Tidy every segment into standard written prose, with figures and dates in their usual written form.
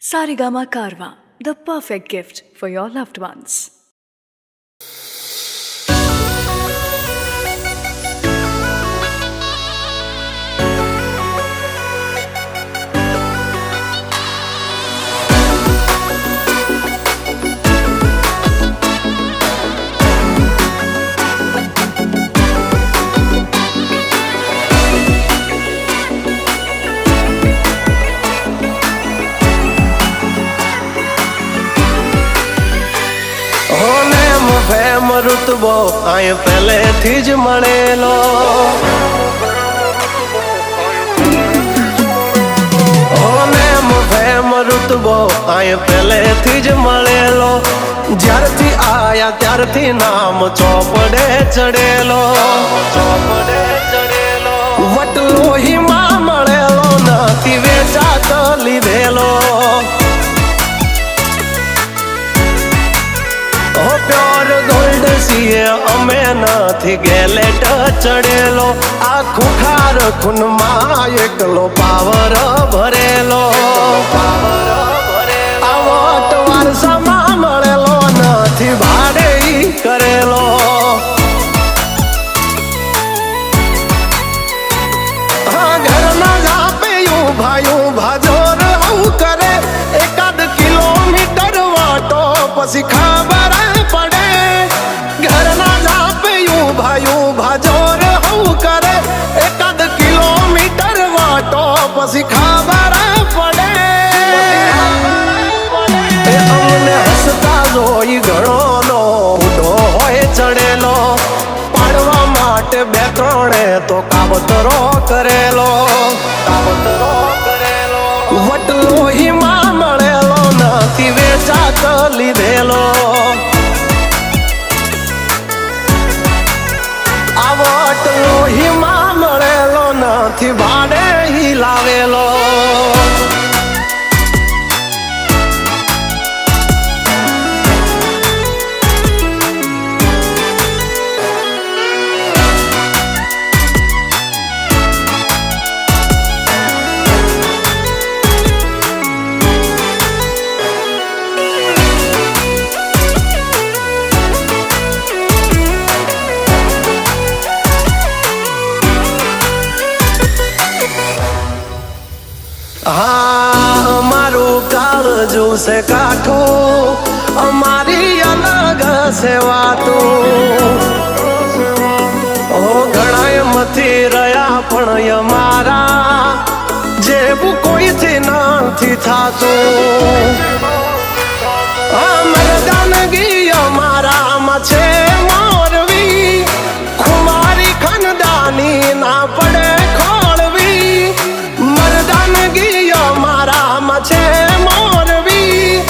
Sarigama Karwa, the perfect gift for your loved ones. વેમ ઋતબો આય પહેલેથી જ મળેલો નેમ વેમ ઋતબો આય પહેલેથી જ મળેલો જ્યારથી આયા ત્યારથી નામ ચોપડે ચડેલો વટલોહીમાં મળેલો નથી વેચાત લીધેલો પ્યોર ગોલ્ડ સીએ અમે નથી ગેલેટ ચડેલો આ ખુખાર ખૂનમાં એકલો પાવર ભરેલો આ વટ વારસામાં મળેલો નથી ભાડે કરેલો ઘરના જાપે ઊભા જોર આવું કરે એકાદ કિલોમીટર વાટો પછી ખબર પડે ઘરના જાપે ઊભા જોર આવું કરે એકાદ કિલોમીટર વાટો પછી ખબર પડે અમને હસતા જોઈ ઘણોનો ઉડો હોય ચડેલો પાડવા માટે બે ત્રણે તો કાવતરો કરેલો વટલોહીમાં મળેલો નથી વેચાત લીધેલો આ વટલોહીમાં મળેલો નથી ભાડે લાવેલો હા અમારું કાળજું છે કાઠું અમારી અલગ છે વાતું ઘણા મથી રહ્યા પણ અમારા જેવું કોઈથી નથી થાતું મરદાનગી અમારામાં છે મોરવી ખુમારી ખનદાની ના પડે ખોળવી મરદાનગી અમારામાં છે મોરવી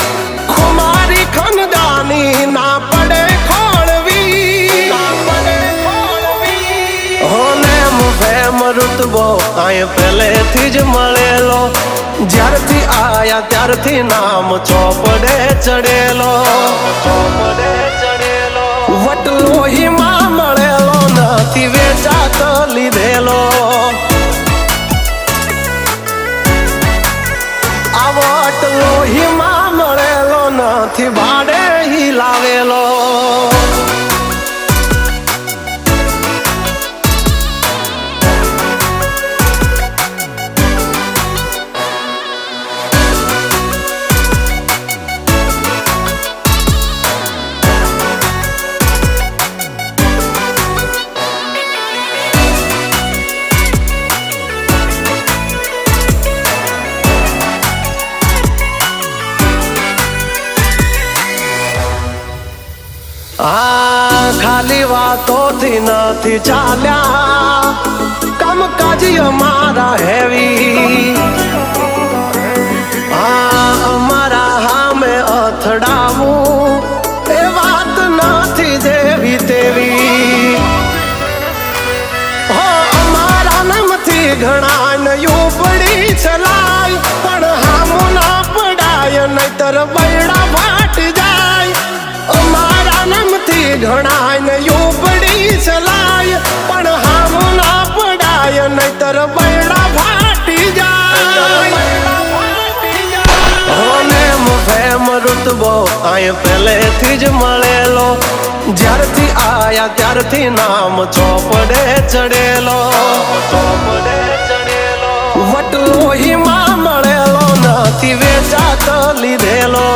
ખુમારી ખનદાની ના પડે ખોળવી નેમ વેમ ઋતબો આય પહેલેથી જ મળેલો જ્યારથી આયા ત્યારથી નામ ચોપડે ચડેલો વટલોહીમાં મળેલો નથી વેચાત લીધેલો આ વટલોહીમાં મળેલો નથી ભાડે લાવેલો ખાલી વાતોથી નથી ચાલ્યા કામકાજી અમારા હેવી અમારા હામે અથડાવું એ વાત નથી જેવી તેવી અમારા નામથી ઘણા નયું પડી ચલાય પણ હામું ના પડાય નહીતર બૈડા ફાટી જાય અમારા નામથી ઘણા નયું પડી ચલાય પણ હામું ના પડાય નહીતર બૈડા ફાટી જાય ઋતબો આય પહેલેથી જ મળેલો, જ્યારથી આયા ત્યારથી નામ ચોપડે ચડેલો. વટલોહીમાં મળેલો, નથી વેચાત લીધેલો.